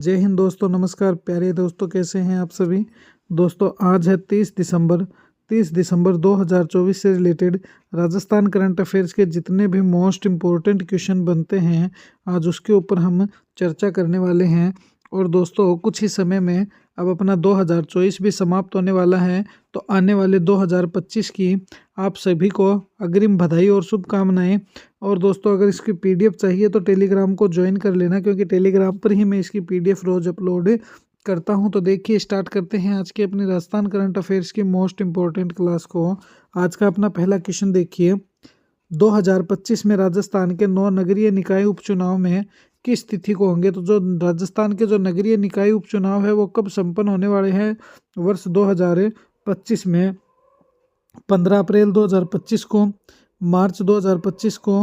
जय हिंद दोस्तों, नमस्कार प्यारे दोस्तों, कैसे हैं आप सभी। दोस्तों आज है 30 दिसंबर 2024 से रिलेटेड राजस्थान करंट अफेयर्स के जितने भी मोस्ट इम्पोर्टेंट क्वेश्चन बनते हैं आज उसके ऊपर हम चर्चा करने वाले हैं। और दोस्तों कुछ ही समय में अब अपना 2024 भी समाप्त होने वाला है, तो आने वाले 2025 की आप सभी को अग्रिम बधाई और शुभकामनाएं। और दोस्तों अगर इसकी पीडीएफ चाहिए तो टेलीग्राम को ज्वाइन कर लेना, क्योंकि टेलीग्राम पर ही मैं इसकी पीडीएफ रोज अपलोड करता हूं। तो देखिए स्टार्ट करते हैं आज की अपनी राजस्थान करंट अफेयर्स की मोस्ट इम्पोर्टेंट क्लास को। आज का अपना पहला क्वेश्चन देखिए, 2025 में राजस्थान के 9 नगरीय निकाय उपचुनाव में किस तिथि को होंगे। तो जो राजस्थान के जो नगरीय निकाय उपचुनाव है वो कब संपन्न होने वाले हैं, वर्ष 2025 में 15 अप्रैल 2025 को, मार्च 2025 को,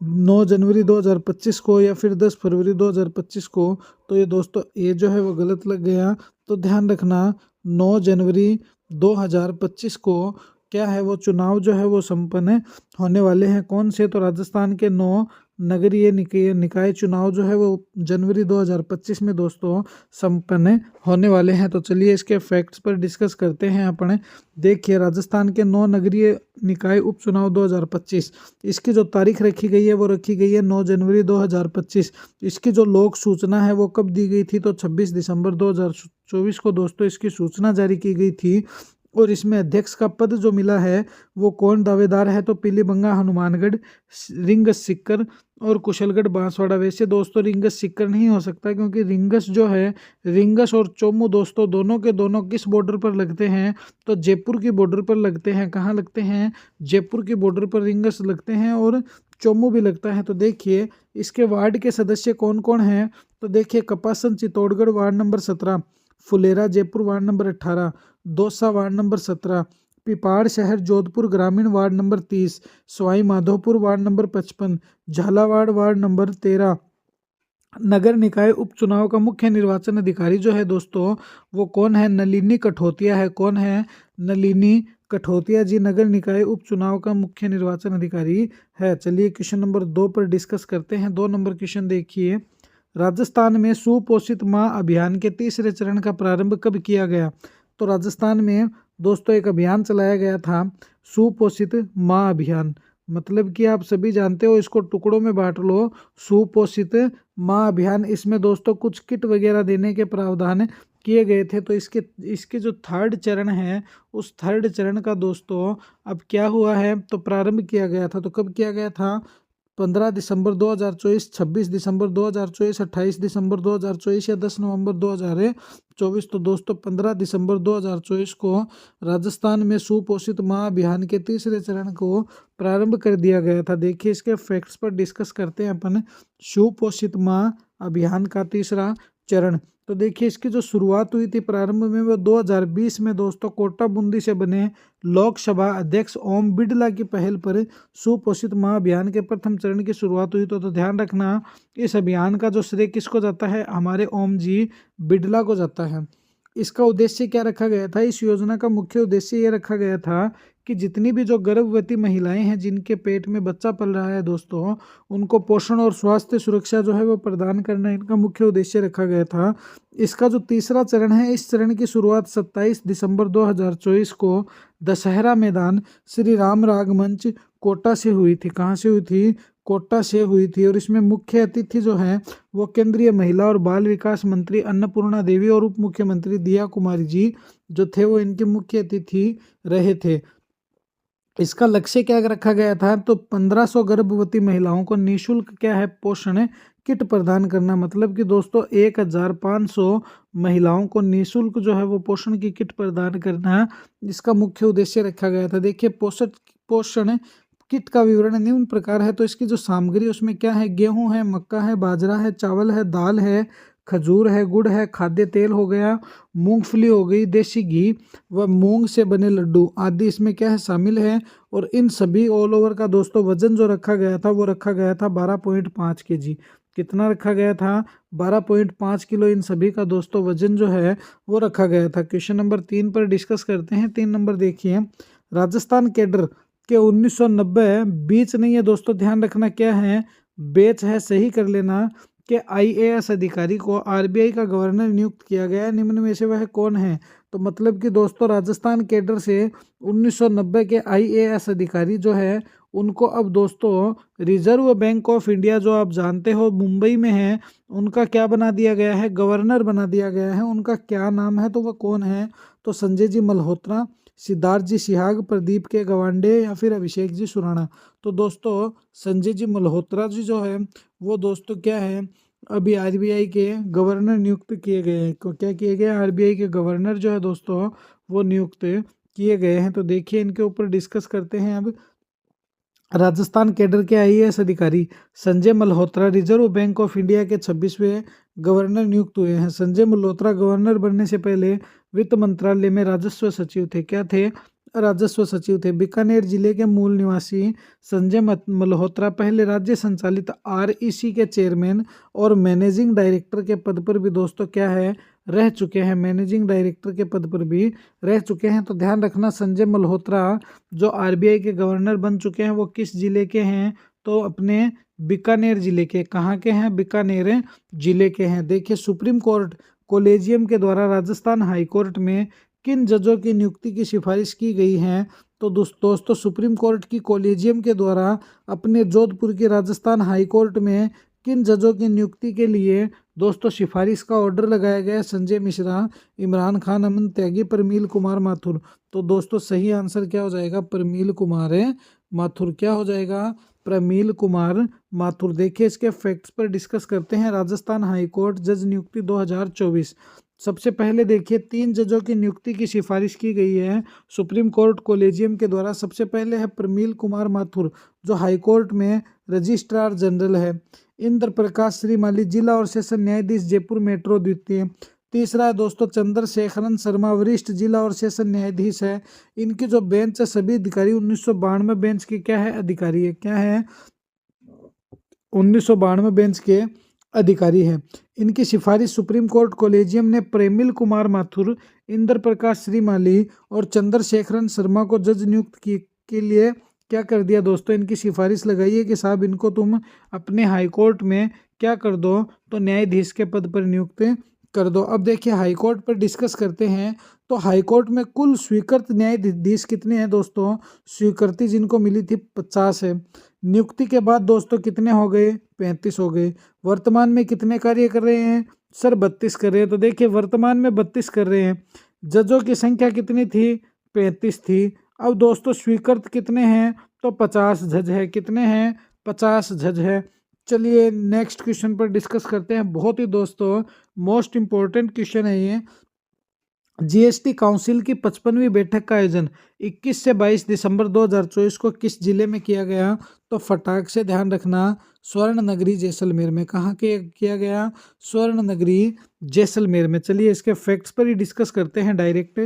9 जनवरी 2025 को या फिर 10 फरवरी 2025 को। तो ये दोस्तों ये जो है वो गलत लग गया, तो ध्यान रखना 9 जनवरी 2025 को क्या है वो चुनाव जो है वो संपन्न होने वाले हैं। कौन से, तो राजस्थान के 9 नगरीय निकाय चुनाव जो है वो जनवरी 2025 में दोस्तों संपन्न होने वाले हैं। तो चलिए इसके फैक्ट्स पर डिस्कस करते हैं अपने। देखिए राजस्थान के 9 नगरीय निकाय उपचुनाव 2025, इसकी जो तारीख रखी गई है वो रखी गई है 9 जनवरी 2025। इसकी जो लोक सूचना है वो कब दी गई थी, तो 26 दिसंबर 2024 को दोस्तों इसकी सूचना जारी की गई थी। और इसमें अध्यक्ष का पद जो मिला है वो कौन दावेदार है, तो पीलीबंगा, हनुमानगढ़, रिंगस सिक्कर और कुशलगढ़ बांसवाड़ा। वैसे दोस्तों रिंगस सिक्कर नहीं हो सकता, क्योंकि रिंगस जो है, रिंगस और चोमू दोस्तों दोनों के दोनों किस बॉर्डर पर लगते हैं, तो जयपुर की बॉर्डर पर लगते हैं। कहाँ लगते हैं, जयपुर की बॉर्डर पर रिंगस लगते हैं और चोमू भी लगता है। तो देखिए इसके वार्ड के सदस्य कौन कौन हैं, तो देखिए Kapasan Chittorgarh ward number 17, Phulera Jaipur ward number 18, Dausa ward number 17, Pipar शहर जोधपुर ग्रामीण ward number 30, Sawai Madhopur ward number 55, Jhalawar ward number 13। नगर निकाय उपचुनाव का मुख्य निर्वाचन अधिकारी जो है दोस्तों वो कौन है, नलिनी कठोतिया है। कौन है, नलिनी कठोतिया जी नगर निकाय उपचुनाव का मुख्य निर्वाचन अधिकारी है। चलिए क्वेश्चन नंबर 2 पर डिस्कस करते हैं। 2 नंबर क्वेश्चन देखिए, राजस्थान में सुपोषित माँ अभियान के तीसरे चरण का प्रारंभ कब किया गया। तो राजस्थान में दोस्तों एक अभियान चलाया गया था, सुपोषित माँ अभियान। मतलब कि आप सभी जानते हो, इसको टुकड़ों में बांट लो, सुपोषित माँ अभियान। इसमें दोस्तों कुछ किट वगैरह देने के प्रावधान किए गए थे। तो इसके जो थर्ड चरण है उस थर्ड चरण का दोस्तों अब क्या हुआ है, तो प्रारंभ किया गया था। तो कब किया गया था, 15 दिसंबर 2024, 26 दिसंबर 2024, 28 दिसंबर 2024 या 10 नवंबर 2024। तो दोस्तों 15 दिसंबर 2024 को राजस्थान में सुपोषित माँ अभियान के तीसरे चरण को प्रारंभ कर दिया गया था। देखिए इसके फैक्ट्स पर डिस्कस करते हैं अपन। सुपोषित माँ अभियान का तीसरा चरण, तो देखिए इसकी जो शुरुआत हुई थी प्रारंभ में वो 2020 में दोस्तों कोटा बूंदी से बने लोकसभा अध्यक्ष ओम बिड़ला की पहल पर सुपोषित माँ अभियान के प्रथम चरण की शुरुआत हुई। तो ध्यान रखना इस अभियान का जो श्रेय किसको जाता है, हमारे ओम जी बिड़ला को जाता है। इसका उद्देश्य क्या रखा गया था, इस योजना का मुख्य उद्देश्य ये रखा गया था कि जितनी भी जो गर्भवती महिलाएं हैं जिनके पेट में बच्चा पल रहा है दोस्तों, उनको पोषण और स्वास्थ्य सुरक्षा जो है वो प्रदान करना इनका मुख्य उद्देश्य रखा गया था। इसका जो तीसरा चरण है, इस चरण की शुरुआत 27 दिसंबर 2024 को दशहरा मैदान श्री राम रागमंच कोटा से हुई थी। कहाँ से हुई थी, कोटा से हुई थी। और इसमें मुख्य अतिथि जो है वो केंद्रीय महिला और बाल विकास मंत्री अन्नपूर्णा देवी और उप मुख्यमंत्री दिया कुमारी जी जो थे वो इनके मुख्य अतिथि रहे थे। इसका लक्ष्य क्या रखा गया था, तो 1500 गर्भवती महिलाओं को निःशुल्क क्या है, पोषण किट प्रदान करना। मतलब कि दोस्तों 1500 महिलाओं को निःशुल्क जो है वो पोषण की किट प्रदान करना इसका मुख्य उद्देश्य रखा गया था। देखिए पोषण किट का विवरण निम्न प्रकार है। तो इसकी जो सामग्री उसमें क्या है, गेहूं है, मक्का है, बाजरा है, चावल है, दाल है, खजूर है, गुड़ है, खाद्य तेल हो गया, मूंगफली हो गई, देसी घी व मूंग से बने लड्डू आदि इसमें क्या है शामिल है। और इन सभी ऑल ओवर का दोस्तों वजन जो रखा गया था वो रखा गया था 12.5 kg। कितना रखा गया था, 12.5 किलो इन सभी का दोस्तों वजन जो है वो रखा गया था। क्वेश्चन नंबर 3 पर डिस्कस करते हैं। 3 नंबर देखिए, राजस्थान कैडर के 1990 बीच नहीं है दोस्तों, ध्यान रखना क्या है, बेच है, सही कर लेना। के IAS अधिकारी को RBI का गवर्नर नियुक्त किया गया। निम्न में से वह कौन है? तो मतलब कि दोस्तों राजस्थान कैडर से 1990 के IAS अधिकारी जो है उनको अब दोस्तों रिजर्व बैंक ऑफ इंडिया जो आप जानते हो मुंबई में है, उनका क्या बना दिया गया है? गवर्नर बना दिया गया है। उनका क्या नाम है? तो वह कौन है? तो संजय जी मल्होत्रा, सिद्धार्थ जी सिहाग, प्रदीप के गवांडे या फिर अभिषेक जी सुराणा। तो दोस्तों संजय जी मल्होत्रा जी जो है वो दोस्तों क्या है, अभी RBI के गवर्नर नियुक्त किए गए हैं। क्या किए गए? RBI के गवर्नर जो है दोस्तों वो नियुक्त किए गए हैं। तो देखिए इनके ऊपर डिस्कस करते हैं अब। राजस्थान कैडर के IAS अधिकारी Sanjay Malhotra reserve bank of India के 26वें गवर्नर नियुक्त हुए हैं। संजय मल्होत्रा गवर्नर बनने से पहले वित्त मंत्रालय में राजस्व सचिव थे। क्या थे? राजस्व सचिव थे। बीकानेर जिले के मूल निवासी संजय मल्होत्रा पहले राज्य संचालित REC के चेयरमैन और मैनेजिंग डायरेक्टर के पद पर भी दोस्तों क्या है, रह चुके हैं। मैनेजिंग डायरेक्टर के पद पर भी रह चुके हैं। तो ध्यान रखना संजय मल्होत्रा जो RBI के गवर्नर बन चुके हैं वो किस जिले के हैं? तो अपने बीकानेर जिले के। कहाँ के हैं? बीकानेर जिले के हैं। देखिए सुप्रीम कोर्ट कोलेजियम के द्वारा राजस्थान हाई कोर्ट में किन जजों की नियुक्ति की सिफारिश की गई है? तो दोस्तों सुप्रीम कोर्ट की कोलेजियम के द्वारा अपने जोधपुर की राजस्थान हाई कोर्ट में किन जजों की नियुक्ति के लिए दोस्तों सिफारिश का ऑर्डर लगाया गया? संजय मिश्रा, इमरान खान, अमन त्यागी, प्रमील कुमार माथुर। तो दोस्तों सही आंसर क्या हो जाएगा? प्रमील कुमार माथुर। क्या हो जाएगा? प्रमील कुमार माथुर। देखिए इसके फैक्ट्स पर डिस्कस करते हैं। राजस्थान हाई कोर्ट जज नियुक्ति 2024। सबसे पहले देखिए 3 जजों की नियुक्ति की सिफारिश की गई है सुप्रीम कोर्ट कोलेजियम के द्वारा। सबसे पहले है प्रमील कुमार माथुर जो हाई कोर्ट में रजिस्ट्रार जनरल है। इंद्र प्रकाश श्रीमाली जिला और सेशन न्यायाधीश जयपुर मेट्रो द्वितीय। तीसरा है दोस्तों चंद्रशेखरन शर्मा वरिष्ठ जिला और सेशन न्यायाधीश है। इनकी जो बेंच है सभी अधिकारी 1992 बेंच के क्या है? अधिकारी है। क्या है? 1992 बेंच के अधिकारी है। इनकी सिफारिश सुप्रीम कोर्ट कोलेजियम ने प्रमील कुमार माथुर, इंद्र प्रकाश श्रीमाली और चंद्रशेखरन शर्मा को जज नियुक्त के लिए क्या कर दिया दोस्तों? इनकी सिफारिश लगाई है कि साहब इनको तुम अपने हाई कोर्ट में क्या कर दो? तो न्यायाधीश के पद पर नियुक्त कर दो। अब देखिए हाई कोर्ट पर डिस्कस करते हैं। तो हाई कोर्ट में कुल स्वीकृत न्यायाधीश कितने हैं दोस्तों? स्वीकृति जिनको मिली थी 50 है। नियुक्ति के बाद दोस्तों कितने हो गए? 35 हो गए। वर्तमान में कितने कार्य कर रहे हैं? सर 32 कर रहे हैं। तो देखिए वर्तमान में 32 कर रहे हैं। जजों की संख्या कितनी थी? 35 थी। अब दोस्तों स्वीकृत कितने हैं? तो 50 जज है। कितने हैं? 50 जज है। चलिए नेक्स्ट क्वेश्चन पर डिस्कस करते हैं। बहुत ही दोस्तों मोस्ट इंपॉर्टेंट क्वेश्चन है ये। GST काउंसिल की 55वीं बैठक का आयोजन 21 से 22 दिसंबर 2024 को किस जिले में किया गया? तो फटाक से ध्यान रखना, स्वर्ण नगरी जैसलमेर में। कहाँ के किया गया? स्वर्ण नगरी जैसलमेर में। चलिए इसके फैक्ट्स पर ही डिस्कस करते हैं डायरेक्ट।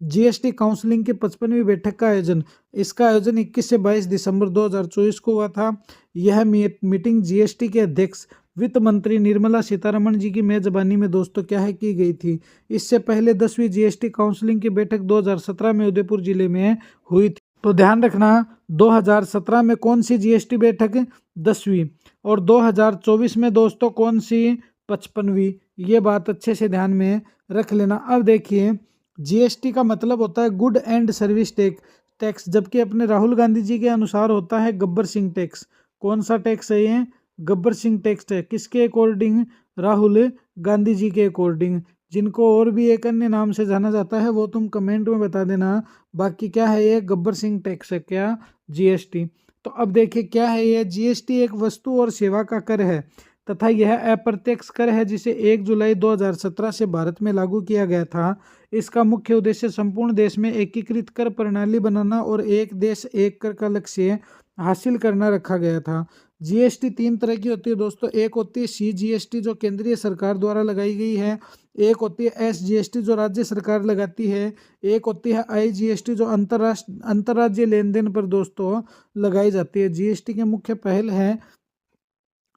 GST काउंसिलिंग की 55वीं बैठक का आयोजन, इसका आयोजन 21 से 22 दिसंबर 2024 को हुआ था। यह मीटिंग GST के अध्यक्ष वित्त मंत्री निर्मला सीतारमण जी की मेजबानी में दोस्तों क्या है की गई थी। इससे पहले 10वीं GST काउंसिलिंग की बैठक 2017 में उदयपुर जिले में हुई थी। तो ध्यान रखना 2017 में कौन सी GST बैठक? 10वीं। और 2024 में दोस्तों कौन सी? 55वीं। ये बात अच्छे से ध्यान में रख लेना। अब देखिए GST का मतलब होता है गुड एंड सर्विस टैक्स, जबकि अपने राहुल गांधी जी के अनुसार होता है गब्बर सिंह टैक्स। कौन सा टैक्स है ये? गब्बर सिंह टैक्स है। किसके अकॉर्डिंग? राहुल गांधी जी के अकॉर्डिंग। जिनको और भी एक अन्य नाम से जाना जाता है वो तुम कमेंट में बता देना। बाकी क्या है ये? गब्बर सिंह टैक्स है। क्या? GST। तो अब देखिए क्या है ये? GST एक वस्तु और सेवा का कर है तथा यह अप्रत्यक्ष कर है जिसे 1 जुलाई 2017 से भारत में लागू किया गया था। इसका मुख्य उद्देश्य संपूर्ण देश में एकीकृत कर प्रणाली बनाना और एक देश एक कर का लक्ष्य हासिल करना रखा गया था। GST 3 तरह की होती है दोस्तों। एक होती है CGST जो केंद्रीय सरकार द्वारा लगाई गई है। एक होती है SGST जो राज्य सरकार लगाती है। एक होती है IGST जो अंतर्राज्यीय लेन देन पर दोस्तों लगाई जाती है। GST के मुख्य पहल है।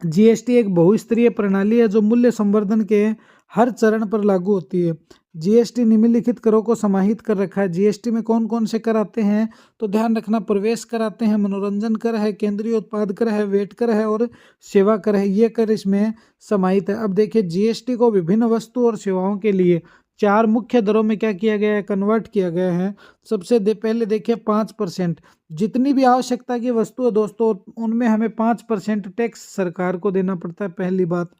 GST एक बहुस्तरीय प्रणाली है जो मूल्य संवर्धन के हर चरण पर लागू होती है। जीएसटी निम्नलिखित करों को समाहित कर रखा है। जीएसटी में कौन कौन से कर आते हैं तो ध्यान रखना, प्रवेश कर आते हैं, मनोरंजन कर है, केंद्रीय उत्पाद कर है, वेट कर है और सेवा कर है, ये कर इसमें समाहित है। अब देखिए जीएसटी को विभिन्न वस्तु और सेवाओं के लिए 4 मुख्य दरों में क्या किया गया है, कन्वर्ट किया गया है। सबसे पहले देखिए 5%, जितनी भी आवश्यकता की वस्तु है दोस्तों उनमें हमें 5% टैक्स सरकार को देना पड़ता है, पहली बात।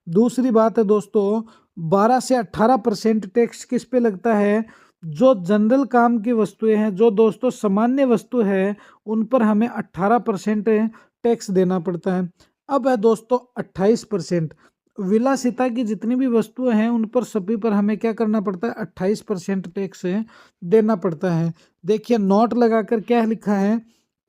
दूसरी बात है दोस्तों 12 से 18% टैक्स किस पे लगता है, जो जनरल काम की वस्तुएं हैं, जो दोस्तों सामान्य वस्तु है उन पर हमें 18% टैक्स देना पड़ता है। अब है दोस्तों 28%, विलासिता की जितनी भी वस्तुएं हैं उन पर सभी पर हमें क्या करना पड़ता है, 28% टैक्स देना पड़ता है। देखिए नोट लगाकर क्या लिखा है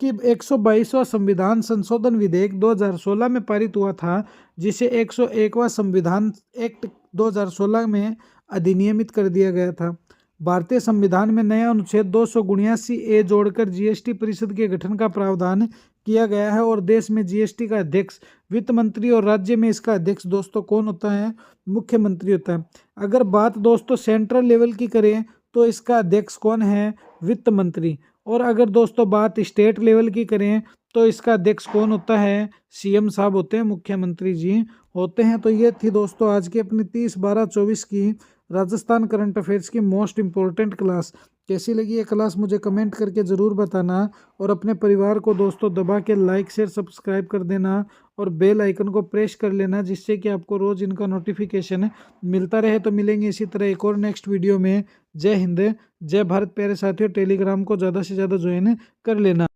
कि 122वां संविधान संशोधन विधेयक 2016 में पारित हुआ था, जिसे 101वां संविधान एक्ट 2016 में अधिनियमित कर दिया गया था। भारतीय संविधान में नया अनुच्छेद 279A जोड़कर जीएसटी परिषद के गठन का प्रावधान किया गया है और देश में जीएसटी का अध्यक्ष वित्त मंत्री और राज्य में इसका अध्यक्ष दोस्तों कौन होता है, मुख्यमंत्री होता है। अगर बात दोस्तों सेंट्रल लेवल की करें तो इसका अध्यक्ष कौन है, वित्त मंत्री। और अगर दोस्तों बात स्टेट लेवल की करें तो इसका अध्यक्ष कौन होता है, सीएम साहब होते हैं, मुख्यमंत्री जी होते हैं। तो ये थी दोस्तों आज की अपनी 30/12/24 की राजस्थान करंट अफेयर्स की मोस्ट इम्पोर्टेंट क्लास। कैसी लगी ये क्लास मुझे कमेंट करके ज़रूर बताना और अपने परिवार को दोस्तों दबा के लाइक शेयर सब्सक्राइब कर देना और बेल आइकन को प्रेस कर लेना, जिससे कि आपको रोज़ इनका नोटिफिकेशन मिलता रहे। तो मिलेंगे इसी तरह एक और नेक्स्ट वीडियो में। जय हिंद, जय भारत प्यारे साथियों। टेलीग्राम को ज़्यादा से ज़्यादा ज्वाइन कर लेना।